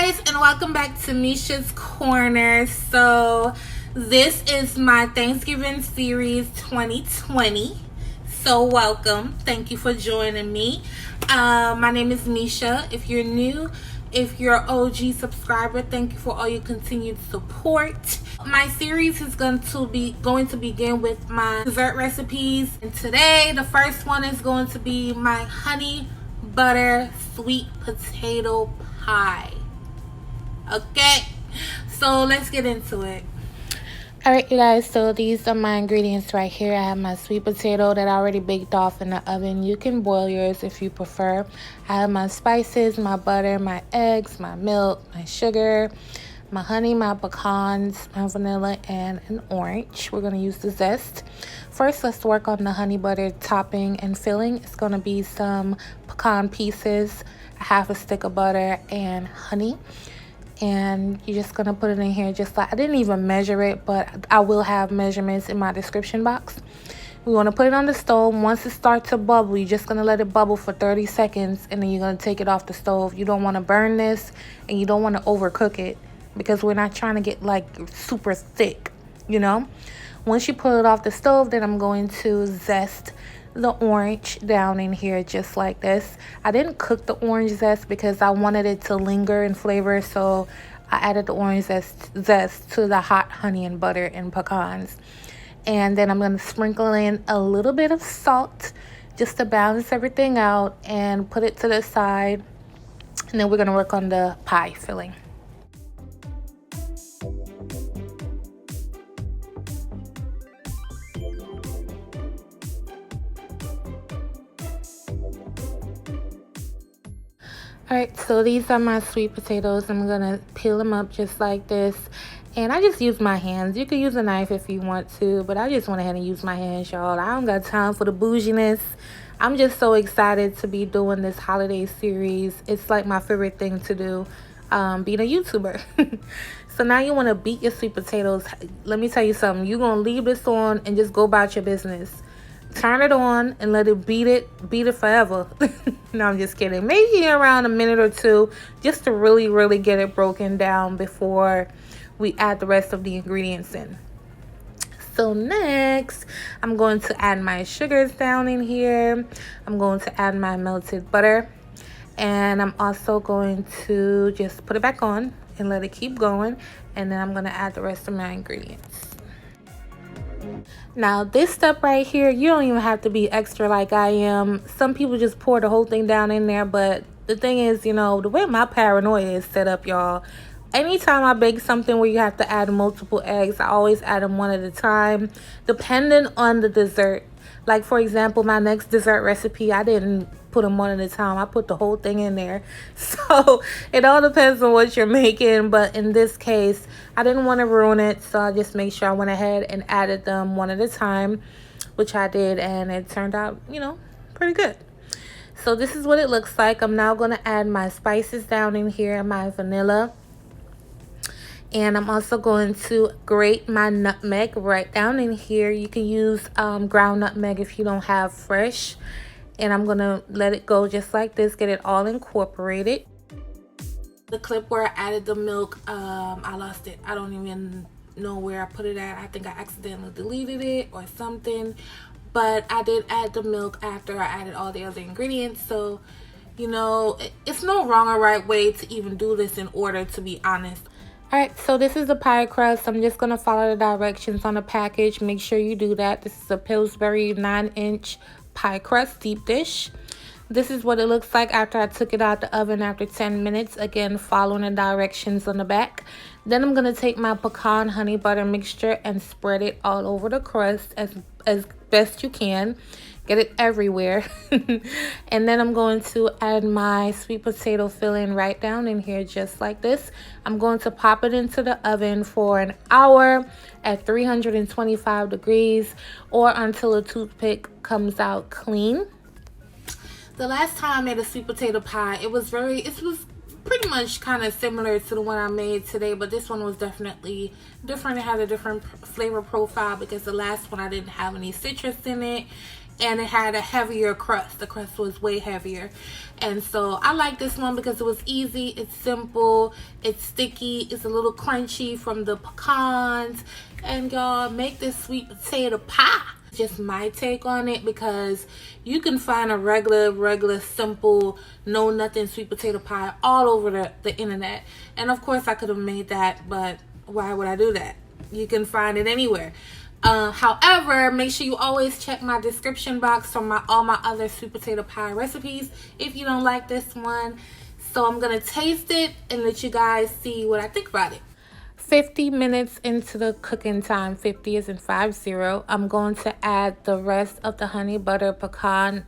guys, and welcome back to Misha's Corner. So this is my Thanksgiving series 2020. So welcome. Thank you for joining me. My name is Misha. If you're new, if you're an OG subscriber, thank you for all your continued support. My series is going to begin with my dessert recipes, and today the first one is going to be my honey butter sweet potato pie. Okay, so let's get into it. Alright, you guys, so these are my ingredients right here. I have my sweet potato that I already baked off in the oven. You can boil yours if you prefer. I have my spices, my butter, my eggs, my milk, my sugar, my honey, my pecans, my vanilla, and an orange. We're going to use the zest. First, let's work on the honey butter topping and filling. It's going to be some pecan pieces, a half a stick of butter, and honey. And you're just going to put it in here just like, I didn't even measure it, but I will have measurements in my description box. We want to put it on the stove. Once it starts to bubble, you're just going to let it bubble for 30 seconds, and then you're going to take it off the stove. You don't want to burn this, and you don't want to overcook it, because we're not trying to get like super thick, you know. Once you pull it off the stove, then I'm going to zest the orange down in here just like this. I didn't cook the orange zest because I wanted it to linger in flavor, so I added the orange zest to the hot honey and butter and pecans. And then I'm going to sprinkle in a little bit of salt just to balance everything out and put it to the side. And then we're going to work on the pie filling. Alright, so these are my sweet potatoes. I'm going to peel them up just like this. And I just use my hands. You could use a knife if you want to, but I just went ahead and use my hands, y'all. I don't got time for the bouginess. I'm just so excited to be doing this holiday series. It's like my favorite thing to do, being a YouTuber. So now you want to beat your sweet potatoes. Let me tell you something. You're going to leave this on and just go about your business. Turn it on and let it beat it forever. No, I'm just kidding. Maybe around a minute or two, just to really get it broken down before we add the rest of the ingredients in. So next, I'm going to add my sugars down in here. I'm going to add my melted butter, and I'm also going to just put it back on and let it keep going, and then I'm going to add the rest of my ingredients. Now this step right here, you don't even have to be extra like I am. Some people just pour the whole thing down in there, but the thing is, you know, the way my paranoia is set up, y'all, anytime I bake something where you have to add multiple eggs, I always add them one at a time, depending on the dessert. Like, for example, my next dessert recipe, I didn't put them one at a time. I put the whole thing in there. So it all depends on what you're making. But in this case, I didn't want to ruin it, so I just made sure I went ahead and added them one at a time, which I did, and it turned out, you know, pretty good. So this is what it looks like. I'm now going to add my spices down in here, my vanilla. And I'm also going to grate my nutmeg right down in here. You can use ground nutmeg if you don't have fresh. And I'm going to let it go just like this, get it all incorporated. The clip where I added the milk, I lost it. I don't even know where I put it at. I think I accidentally deleted it or something. But I did add the milk after I added all the other ingredients. So, you know, it's no wrong or right way to even do this in order, to be honest. Alright, so this is the pie crust. I'm just going to follow the directions on the package. Make sure you do that. This is a Pillsbury 9-inch pie crust deep dish. This is what it looks like after I took it out the oven after 10 minutes. Again, following the directions on the back. Then I'm going to take my pecan honey butter mixture and spread it all over the crust as best you can. Get it everywhere. And then I'm going to add my sweet potato filling right down in here just like this. I'm going to pop it into the oven for an hour at 325 degrees or until a toothpick comes out clean. The last time I made a sweet potato pie, it was pretty much kind of similar to the one I made today, but this one was definitely different. It had a different flavor profile because the last one I didn't have any citrus in it, and it had a heavier crust. The crust was way heavier. And so I like this one because it was easy, it's simple, it's sticky, it's a little crunchy from the pecans. And y'all, make this sweet potato pie. Just my take on it, because you can find a regular simple no nothing sweet potato pie all over the internet. And of course I could have made that, but why would I do that? You can find it anywhere. However, make sure you always check my description box for all my other sweet potato pie recipes if you don't like this one. So I'm gonna taste it and let you guys see what I think about it. 50 minutes into the cooking time, 50 is in 50, I'm going to add the rest of the honey butter pecan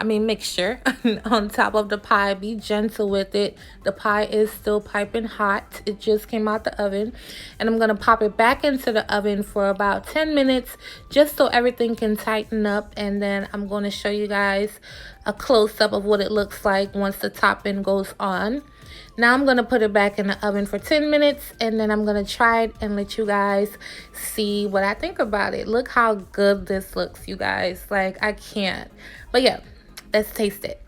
mixture on top of the pie. Be gentle with it. The pie is still piping hot. It just came out the oven. And I'm going to pop it back into the oven for about 10 minutes just so everything can tighten up. And then I'm going to show you guys a close-up of what it looks like once the topping goes on. Now I'm going to put it back in the oven for 10 minutes and then I'm going to try it and let you guys see what I think about it. Look how good this looks, you guys. Like, I can't. But yeah, let's taste it.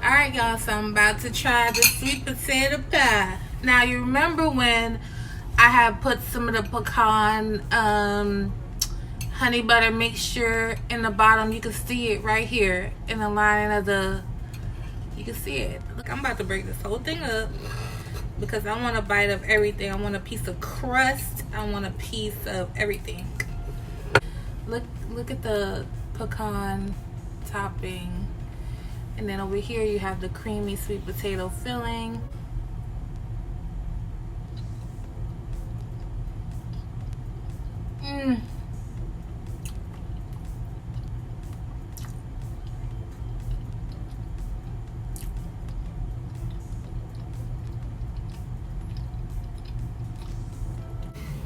Alright, y'all, so I'm about to try the sweet potato pie. Now, you remember when I had put some of the pecan honey butter mixture in the bottom? You can see it right here in the line of you can see it. Look, I'm about to break this whole thing up because I want a bite of everything. I want a piece of crust. I want a piece of everything. Look at the pecan topping. And then over here you have the creamy sweet potato filling.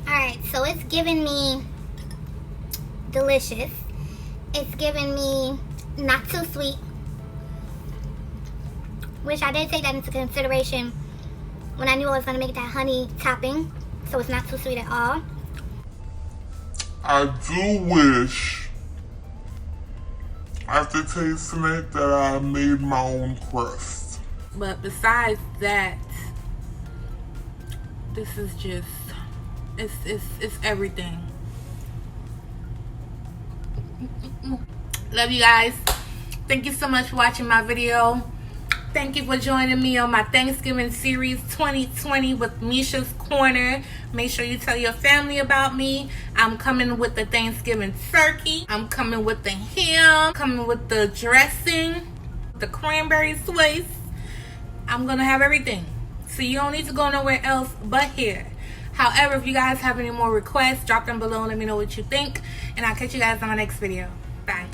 Alright, so it's giving me delicious. It's giving me not too sweet, which I did take that into consideration when I knew I was going to make that honey topping. So it's not too sweet at all. I do wish, after tasting it, that I made my own crust. But besides that, this is just, it's everything. Love you guys. Thank you so much for watching my video. Thank you for joining me on my Thanksgiving series 2020 with Misha's Corner. Make sure you tell your family about me. I'm coming with the Thanksgiving turkey. I'm coming with the ham. Coming with the dressing, the cranberry swiss. I'm gonna have everything. So you don't need to go nowhere else but here. However, if you guys have any more requests, drop them below and let me know what you think. And I'll catch you guys on my next video. Bye.